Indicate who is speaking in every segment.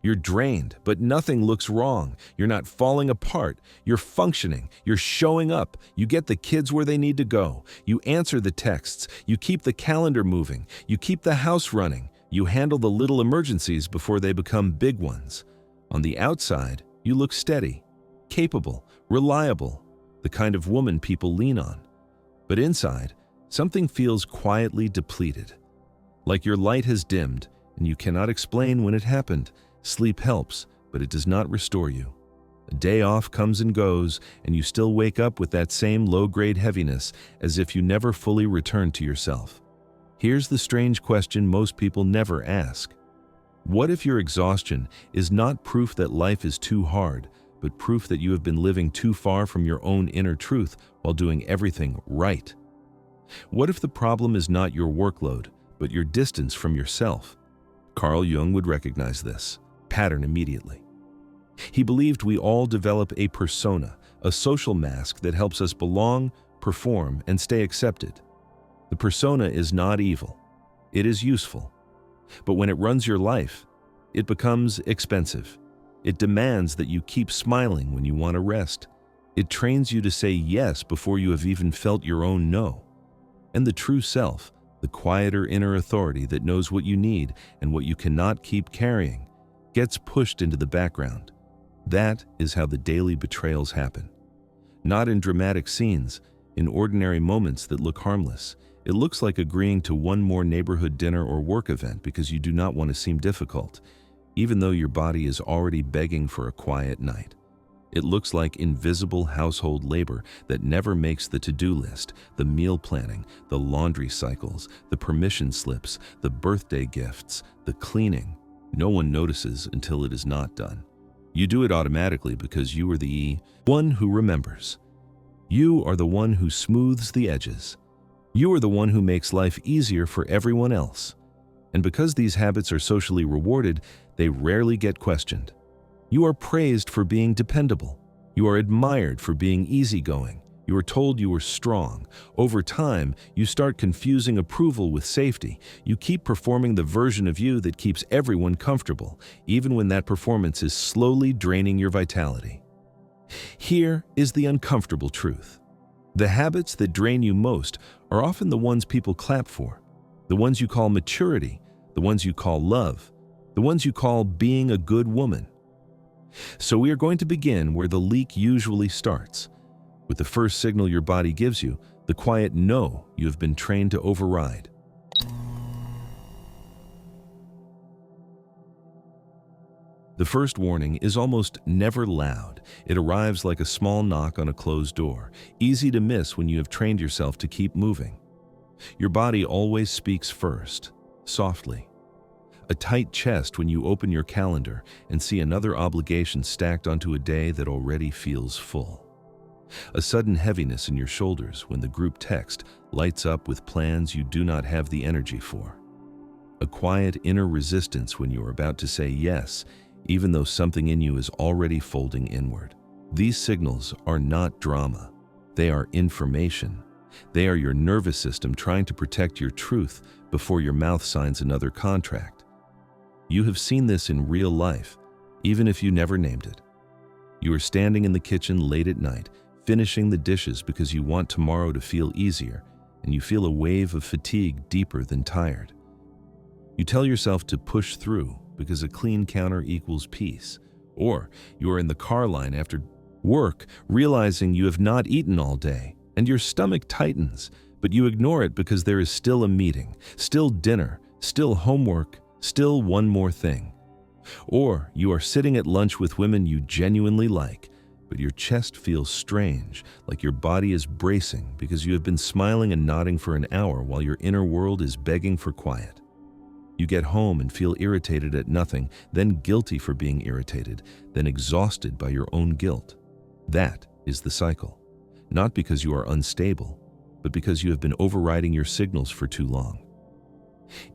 Speaker 1: You're drained, but nothing looks wrong. You're not falling apart. You're functioning. You're showing up. You get the kids where they need to go. You answer the texts. You keep the calendar moving. You keep the house running. You handle the little emergencies before they become big ones. On the outside, you look steady, capable, reliable, the kind of woman people lean on. But inside, something feels quietly depleted. Like your light has dimmed, and you cannot explain when it happened. Sleep helps, but it does not restore you. A day off comes and goes, and you still wake up with that same low-grade heaviness, as if you never fully returned to yourself. Here's the strange question most people never ask. What if your exhaustion is not proof that life is too hard, but proof that you have been living too far from your own inner truth while doing everything right? What if the problem is not your workload, but your distance from yourself? Carl Jung would recognize this pattern immediately. He believed we all develop a persona, a social mask that helps us belong, perform, and stay accepted. The persona is not evil. It is useful. But when it runs your life, it becomes expensive. It demands that you keep smiling when you want to rest. It trains you to say yes before you have even felt your own no. And the true self, the quieter inner authority that knows what you need and what you cannot keep carrying, gets pushed into the background. That is how the daily betrayals happen. Not in dramatic scenes, in ordinary moments that look harmless. It looks like agreeing to one more neighborhood dinner or work event because you do not want to seem difficult, even though your body is already begging for a quiet night. It looks like invisible household labor that never makes the to-do list, the meal planning, the laundry cycles, the permission slips, the birthday gifts, the cleaning. No one notices until it is not done. You do it automatically because you are the one who remembers. You are the one who smooths the edges. You are the one who makes life easier for everyone else. And because these habits are socially rewarded, they rarely get questioned. You are praised for being dependable. You are admired for being easygoing. You are told you are strong. Over time, you start confusing approval with safety. You keep performing the version of you that keeps everyone comfortable, even when that performance is slowly draining your vitality. Here is the uncomfortable truth. The habits that drain you most are often the ones people clap for, the ones you call maturity, the ones you call love, the ones you call being a good woman. So we are going to begin where the leak usually starts, with the first signal your body gives you, the quiet no you have been trained to override. The first warning is almost never loud. It arrives like a small knock on a closed door, easy to miss when you have trained yourself to keep moving. Your body always speaks first, softly. A tight chest when you open your calendar and see another obligation stacked onto a day that already feels full. A sudden heaviness in your shoulders when the group text lights up with plans you do not have the energy for. A quiet inner resistance when you are about to say yes, even though something in you is already folding inward. These signals are not drama. They are information. They are your nervous system trying to protect your truth before your mouth signs another contract. You have seen this in real life, even if you never named it. You are standing in the kitchen late at night, finishing the dishes because you want tomorrow to feel easier, and you feel a wave of fatigue deeper than tired. You tell yourself to push through because a clean counter equals peace. Or you are in the car line after work, realizing you have not eaten all day, and your stomach tightens, but you ignore it because there is still a meeting, still dinner, still homework, still one more thing. Or you are sitting at lunch with women you genuinely like, but your chest feels strange, like your body is bracing because you have been smiling and nodding for an hour while your inner world is begging for quiet. You get home and feel irritated at nothing, then guilty for being irritated, then exhausted by your own guilt. That is the cycle. Not because you are unstable, but because you have been overriding your signals for too long.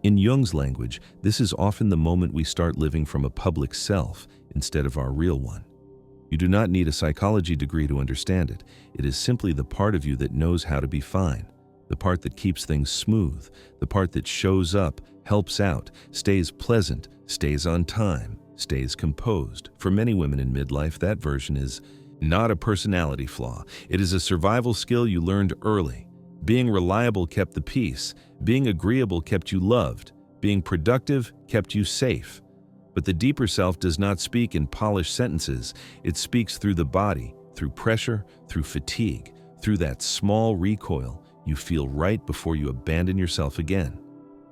Speaker 1: In Jung's language, this is often the moment we start living from a public self instead of our real one. You do not need a psychology degree to understand it. It is simply the part of you that knows how to be fine, the part that keeps things smooth, the part that shows up, helps out, stays pleasant, stays on time, stays composed. For many women in midlife, that version is not a personality flaw. It is a survival skill you learned early. Being reliable kept the peace. Being agreeable kept you loved. Being productive kept you safe. But the deeper self does not speak in polished sentences. It speaks through the body, through pressure, through fatigue, through that small recoil you feel right before you abandon yourself again.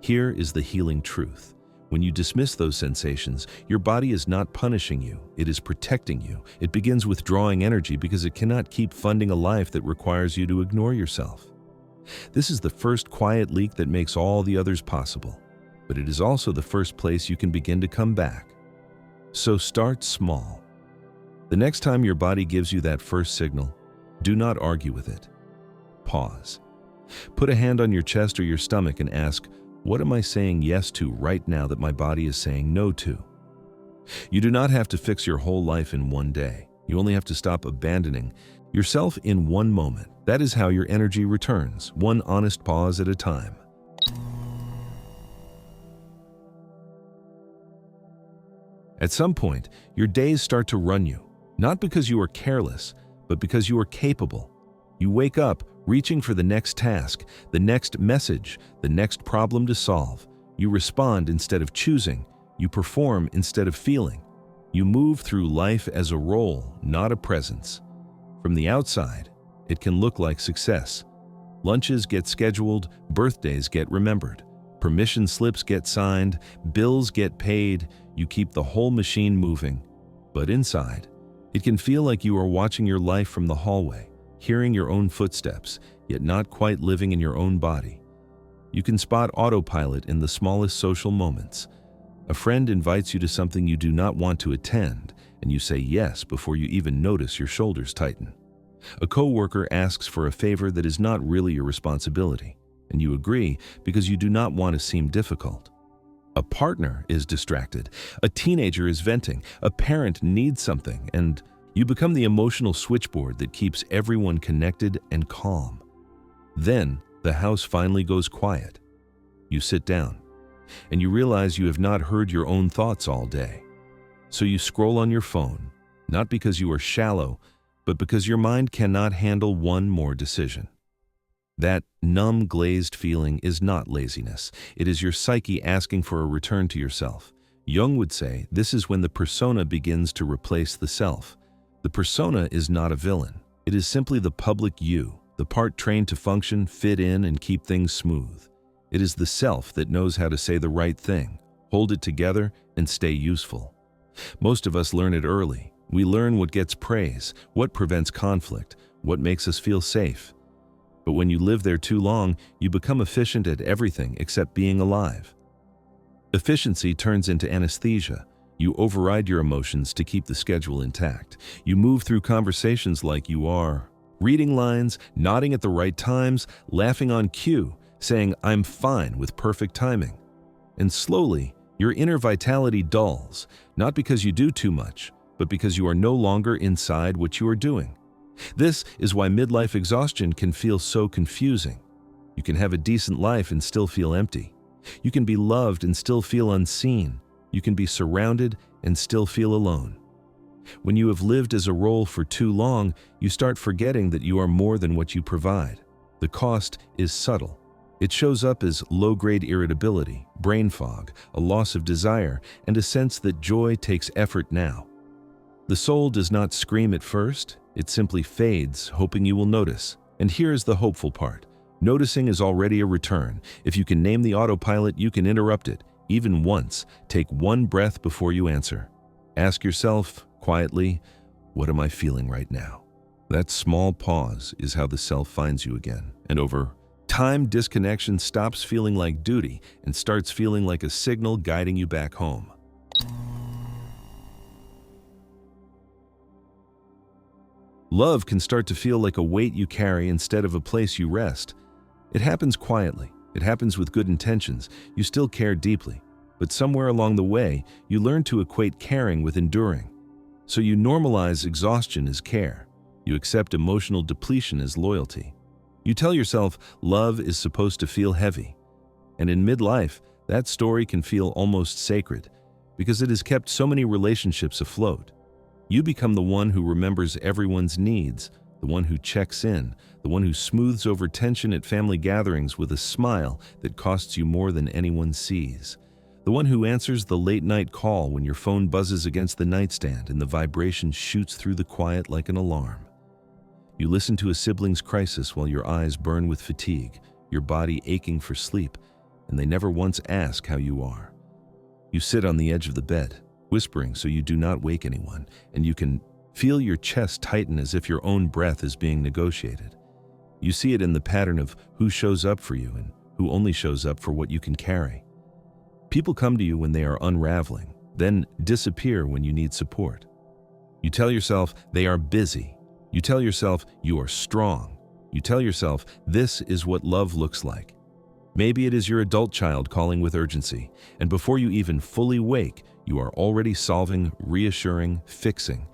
Speaker 1: Here is the healing truth. When you dismiss those sensations, your body is not punishing you, it is protecting you. It begins withdrawing energy because it cannot keep funding a life that requires you to ignore yourself. This is the first quiet leak that makes all the others possible, but it is also the first place you can begin to come back. So start small. The next time your body gives you that first signal, do not argue with it. Pause. Put a hand on your chest or your stomach and ask, what am I saying yes to right now that my body is saying no to? You do not have to fix your whole life in one day. You only have to stop abandoning yourself in one moment. That is how your energy returns, one honest pause at a time. At some point, your days start to run you, not because you are careless, but because you are capable. You wake up reaching for the next task, the next message, the next problem to solve. You respond instead of choosing. You perform instead of feeling. You move through life as a role, not a presence. From the outside, it can look like success. Lunches get scheduled, birthdays get remembered, permission slips get signed, bills get paid, you keep the whole machine moving. But inside, it can feel like you are watching your life from the hallway, hearing your own footsteps, yet not quite living in your own body. You can spot autopilot in the smallest social moments. A friend invites you to something you do not want to attend, and you say yes before you even notice your shoulders tighten. A coworker asks for a favor that is not really your responsibility, and you agree because you do not want to seem difficult. A partner is distracted, a teenager is venting, a parent needs something, and you become the emotional switchboard that keeps everyone connected and calm. Then, the house finally goes quiet. You sit down, and you realize you have not heard your own thoughts all day. So you scroll on your phone, not because you are shallow, but because your mind cannot handle one more decision. That numb, glazed feeling is not laziness. It is your psyche asking for a return to yourself. Jung would say this is when the persona begins to replace the self. The persona is not a villain. It is simply the public you, the part trained to function, fit in, and keep things smooth. It is the self that knows how to say the right thing, hold it together, and stay useful. Most of us learn it early. We learn what gets praise, what prevents conflict, what makes us feel safe. But when you live there too long, you become efficient at everything except being alive. Efficiency turns into anesthesia. You override your emotions to keep the schedule intact. You move through conversations like you are reading lines, nodding at the right times, laughing on cue, saying, "I'm fine," with perfect timing. And slowly, your inner vitality dulls, not because you do too much, but because you are no longer inside what you are doing. This is why midlife exhaustion can feel so confusing. You can have a decent life and still feel empty. You can be loved and still feel unseen. You can be surrounded and still feel alone. When you have lived as a role for too long, you start forgetting that you are more than what you provide. The cost is subtle. It shows up as low-grade irritability, brain fog, a loss of desire, and a sense that joy takes effort now. The soul does not scream at first, it simply fades, hoping you will notice. And here is the hopeful part. Noticing is already a return. If you can name the autopilot, you can interrupt it. Even once, take one breath before you answer. Ask yourself, quietly, what am I feeling right now? That small pause is how the self finds you again. And over time, disconnection stops feeling like duty and starts feeling like a signal guiding you back home. Love can start to feel like a weight you carry instead of a place you rest. It happens quietly. It happens with good intentions. You still care deeply. But somewhere along the way, you learn to equate caring with enduring. So you normalize exhaustion as care. You accept emotional depletion as loyalty. You tell yourself love is supposed to feel heavy. And in midlife, that story can feel almost sacred, because it has kept so many relationships afloat. You become the one who remembers everyone's needs, the one who checks in, the one who smooths over tension at family gatherings with a smile that costs you more than anyone sees. The one who answers the late-night call when your phone buzzes against the nightstand and the vibration shoots through the quiet like an alarm. You listen to a sibling's crisis while your eyes burn with fatigue, your body aching for sleep, and they never once ask how you are. You sit on the edge of the bed, whispering so you do not wake anyone, and you can feel your chest tighten as if your own breath is being negotiated. You see it in the pattern of who shows up for you and who only shows up for what you can carry. People come to you when they are unraveling, then disappear when you need support. You tell yourself they are busy. You tell yourself you are strong. You tell yourself this is what love looks like. Maybe it is your adult child calling with urgency, and before you even fully wake, you are already solving, reassuring, fixing,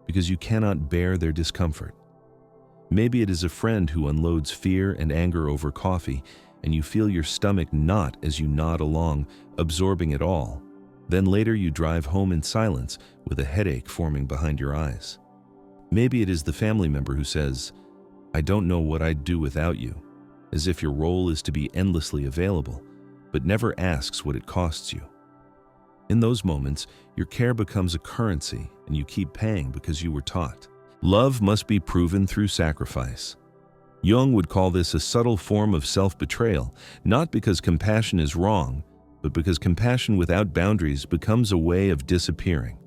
Speaker 1: because you cannot bear their discomfort. Maybe it is a friend who unloads fear and anger over coffee, and you feel your stomach knot as you nod along, absorbing it all. Then later you drive home in silence with a headache forming behind your eyes. Maybe it is the family member who says, "I don't know what I'd do without you," as if your role is to be endlessly available, but never asks what it costs you. In those moments, your care becomes a currency, and you keep paying because you were taught. Love must be proven through sacrifice. Jung would call this a subtle form of self-betrayal, not because compassion is wrong, but because compassion without boundaries becomes a way of disappearing.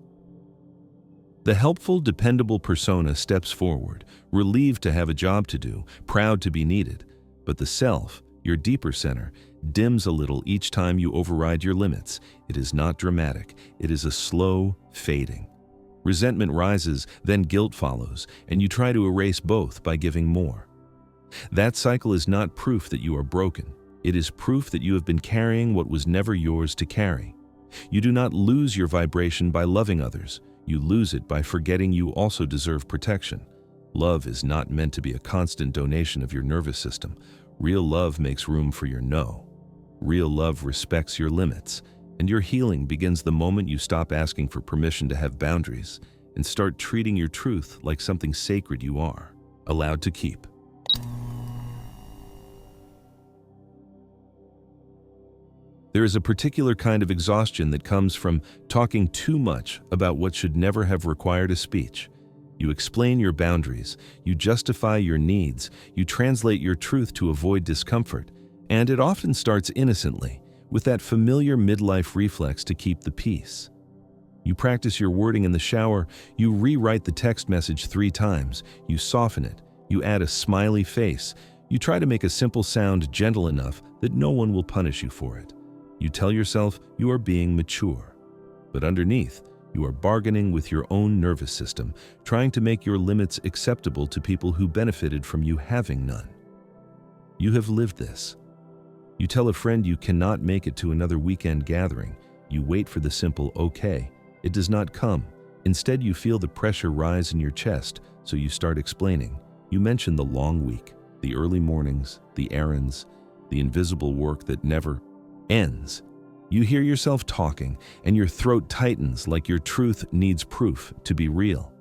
Speaker 1: The helpful, dependable persona steps forward, relieved to have a job to do, proud to be needed, but the self, your deeper center, dims a little each time you override your limits. It is not dramatic, it is a slow fading. Resentment rises, then guilt follows, and you try to erase both by giving more. That cycle is not proof that you are broken. It is proof that you have been carrying what was never yours to carry. You do not lose your vibration by loving others. You lose it by forgetting you also deserve protection. Love is not meant to be a constant donation of your nervous system. Real love makes room for your no. Real love respects your limits, and your healing begins the moment you stop asking for permission to have boundaries and start treating your truth like something sacred you are, allowed to keep. There is a particular kind of exhaustion that comes from talking too much about what should never have required a speech. You explain your boundaries, you justify your needs, you translate your truth to avoid discomfort, and it often starts innocently, with that familiar midlife reflex to keep the peace. You practice your wording in the shower, you rewrite the text message 3 times, you soften it, you add a smiley face, you try to make a simple sound gentle enough that no one will punish you for it. You tell yourself you are being mature, but underneath, you are bargaining with your own nervous system, trying to make your limits acceptable to people who benefited from you having none. You have lived this. You tell a friend you cannot make it to another weekend gathering. You wait for the simple okay. It does not come. Instead, you feel the pressure rise in your chest, so you start explaining. You mention the long week, the early mornings, the errands, the invisible work that never ends. You hear yourself talking, and your throat tightens like your truth needs proof to be real.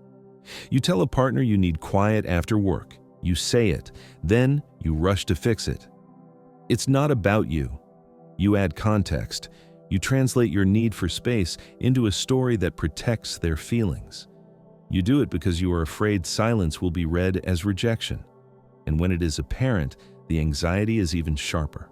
Speaker 1: You tell a partner you need quiet after work. You say it, then you rush to fix it. It's not about you. You add context. You translate your need for space into a story that protects their feelings. You do it because you are afraid silence will be read as rejection. And when it is apparent, the anxiety is even sharper.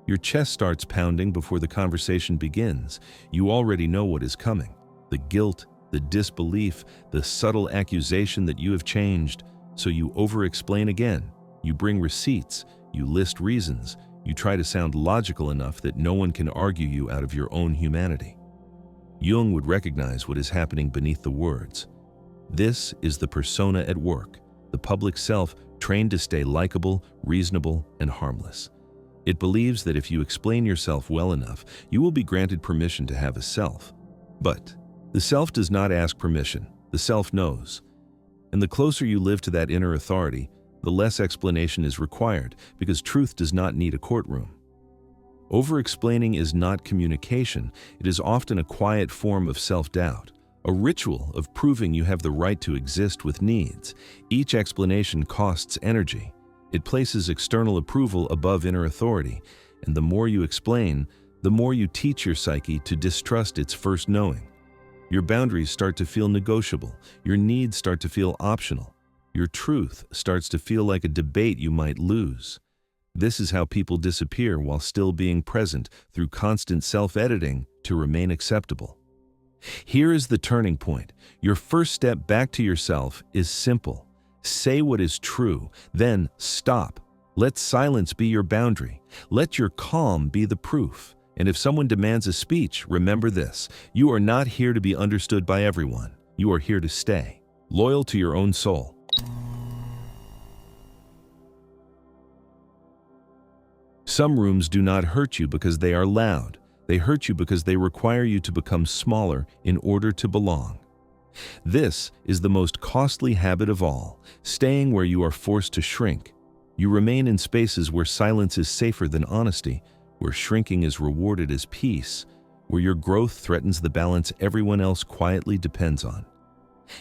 Speaker 1: Your chest starts pounding before the conversation begins. You already know what is coming. The guilt, the disbelief, the subtle accusation that you have changed. So you over-explain again. You bring receipts. You list reasons. You try to sound logical enough that no one can argue you out of your own humanity. Jung would recognize what is happening beneath the words. This is the persona at work, the public self trained to stay likable, reasonable, and harmless. It believes that if you explain yourself well enough, you will be granted permission to have a self. But the self does not ask permission. The self knows. And the closer you live to that inner authority, the less explanation is required, because truth does not need a courtroom. Over-explaining is not communication. It is often a quiet form of self-doubt, a ritual of proving you have the right to exist with needs. Each explanation costs energy. It places external approval above inner authority, and the more you explain, the more you teach your psyche to distrust its first knowing. Your boundaries start to feel negotiable. Your needs start to feel optional. Your truth starts to feel like a debate you might lose. This is how people disappear while still being present through constant self-editing to remain acceptable. Here is the turning point. Your first step back to yourself is simple. Say what is true, then stop. Let silence be your boundary. Let your calm be the proof. And if someone demands a speech, remember this: you are not here to be understood by everyone. You are here to stay, loyal to your own soul. Some rooms do not hurt you because they are loud. They hurt you because they require you to become smaller in order to belong. This is the most costly habit of all, staying where you are forced to shrink. You remain in spaces where silence is safer than honesty, where shrinking is rewarded as peace, where your growth threatens the balance everyone else quietly depends on.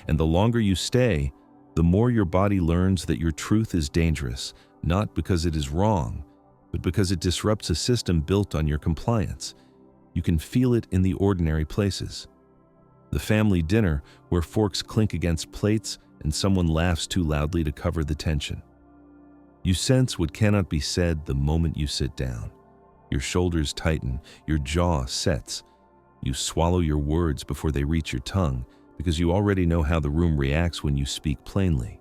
Speaker 1: And the longer you stay, the more your body learns that your truth is dangerous, not because it is wrong, but because it disrupts a system built on your compliance. You can feel it in the ordinary places. The family dinner where forks clink against plates and someone laughs too loudly to cover the tension. You sense what cannot be said the moment you sit down. Your shoulders tighten, your jaw sets. You swallow your words before they reach your tongue because you already know how the room reacts when you speak plainly.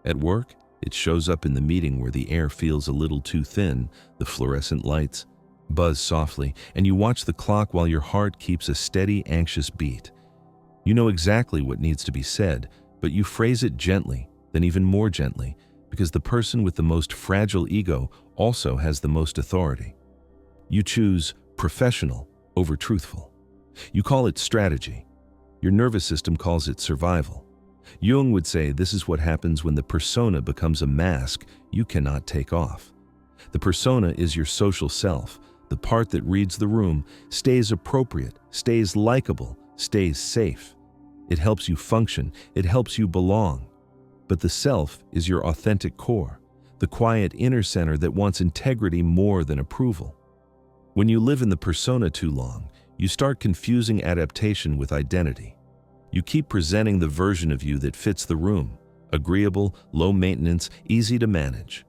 Speaker 1: At work, it shows up in the meeting where the air feels a little too thin, the fluorescent lights buzz softly, and you watch the clock while your heart keeps a steady, anxious beat. You know exactly what needs to be said, but you phrase it gently, then even more gently, because the person with the most fragile ego also has the most authority. You choose professional over truthful. You call it strategy. Your nervous system calls it survival. Jung would say this is what happens when the persona becomes a mask you cannot take off. The persona is your social self, the part that reads the room, stays appropriate, stays likable, stays safe. It helps you function, it helps you belong. But the self is your authentic core, the quiet inner center that wants integrity more than approval. When you live in the persona too long, you start confusing adaptation with identity. You keep presenting the version of you that fits the room, agreeable, low maintenance, easy to manage.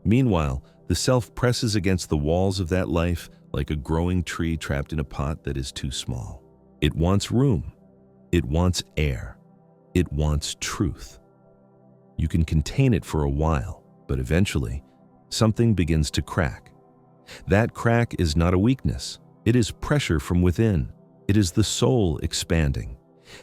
Speaker 1: Meanwhile, the self presses against the walls of that life like a growing tree trapped in a pot that is too small. It wants room. It wants air. It wants truth. You can contain it for a while, but eventually, something begins to crack. That crack is not a weakness. It is pressure from within. It is the soul expanding.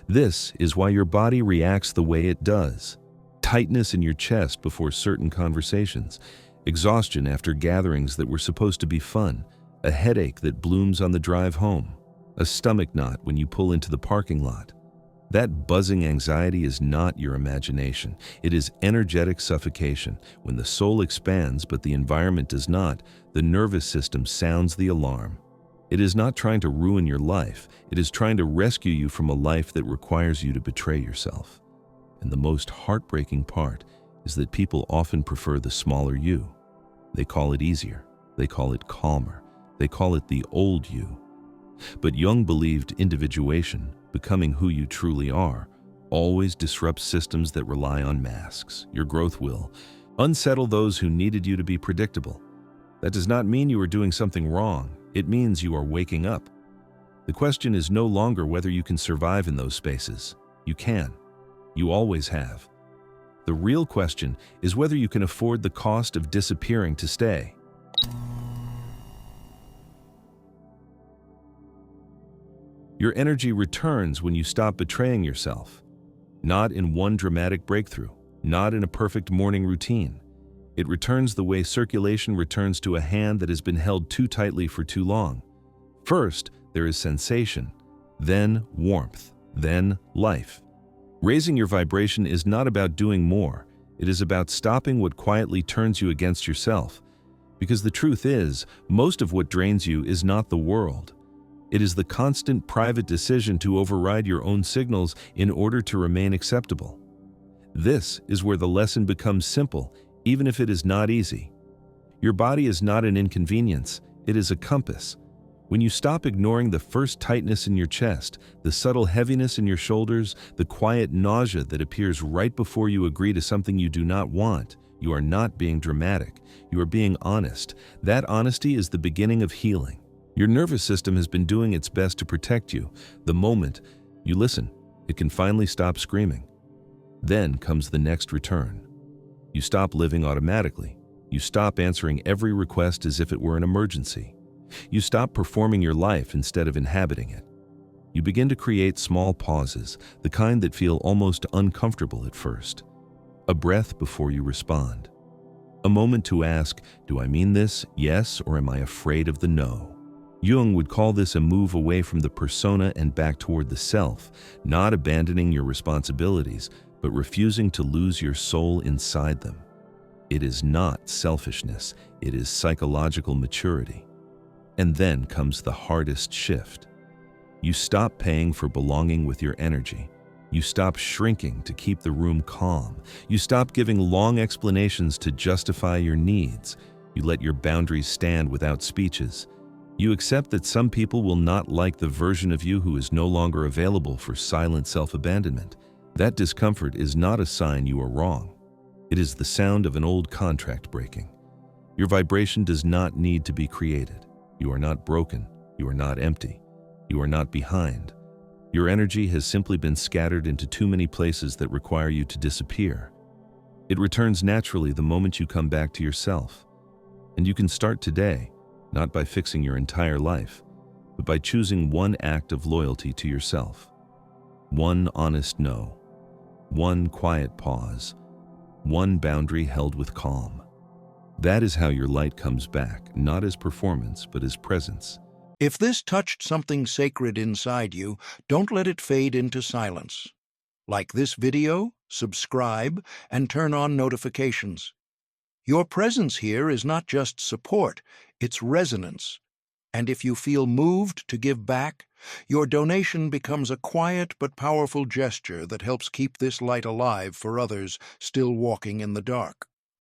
Speaker 1: This is why your body reacts the way it does. Tightness in your chest before certain conversations, exhaustion after gatherings that were supposed to be fun, a headache that blooms on the drive home, a stomach knot when you pull into the parking lot. That buzzing anxiety is not your imagination. It is energetic suffocation. When the soul expands but the environment does not, the nervous system sounds the alarm. It is not trying to ruin your life. It is trying to rescue you from a life that requires you to betray yourself. And the most heartbreaking part is that people often prefer the smaller you. They call it easier. They call it calmer. They call it the old you. But Jung believed individuation, becoming who you truly are, always disrupts systems that rely on masks. Your growth will unsettle those who needed you to be predictable. That does not mean you are doing something wrong. It means you are waking up. The question is no longer whether you can survive in those spaces. You can. You always have. The real question is whether you can afford the cost of disappearing to stay. Your energy returns when you stop betraying yourself. Not in one dramatic breakthrough, not in a perfect morning routine. It returns the way circulation returns to a hand that has been held too tightly for too long. First, there is sensation, then warmth, then life. Raising your vibration is not about doing more. It is about stopping what quietly turns you against yourself. Because the truth is, most of what drains you is not the world. It is the constant private decision to override your own signals in order to remain acceptable. This is where the lesson becomes simple, even if it is not easy. Your body is not an inconvenience, it is a compass. When you stop ignoring the first tightness in your chest, the subtle heaviness in your shoulders, the quiet nausea that appears right before you agree to something you do not want, you are not being dramatic. You are being honest. That honesty is the beginning of healing. Your nervous system has been doing its best to protect you. The moment you listen, it can finally stop screaming. Then comes the next return. You stop living automatically. You stop answering every request as if it were an emergency. You stop performing your life instead of inhabiting it. You begin to create small pauses, the kind that feel almost uncomfortable at first. A breath before you respond. A moment to ask, do I mean this, yes, or am I afraid of the no? Jung would call this a move away from the persona and back toward the self, not abandoning your responsibilities, but refusing to lose your soul inside them. It is not selfishness, it is psychological maturity. And then comes the hardest shift. You stop paying for belonging with your energy. You stop shrinking to keep the room calm. You stop giving long explanations to justify your needs. You let your boundaries stand without speeches. You accept that some people will not like the version of you who is no longer available for silent self-abandonment. That discomfort is not a sign you are wrong. It is the sound of an old contract breaking. Your vibration does not need to be created. You are not broken. You are not empty. You are not behind. Your energy has simply been scattered into too many places that require you to disappear. It returns naturally the moment you come back to yourself. And you can start today, not by fixing your entire life, but by choosing one act of loyalty to yourself. One honest no. One quiet pause. One boundary held with calm. That is how your light comes back, not as performance, but as presence.
Speaker 2: If this touched something sacred inside you, don't let it fade into silence. Like this video, subscribe, and turn on notifications. Your presence here is not just support, it's resonance. And if you feel moved to give back, your donation becomes a quiet but powerful gesture that helps keep this light alive for others still walking in the dark.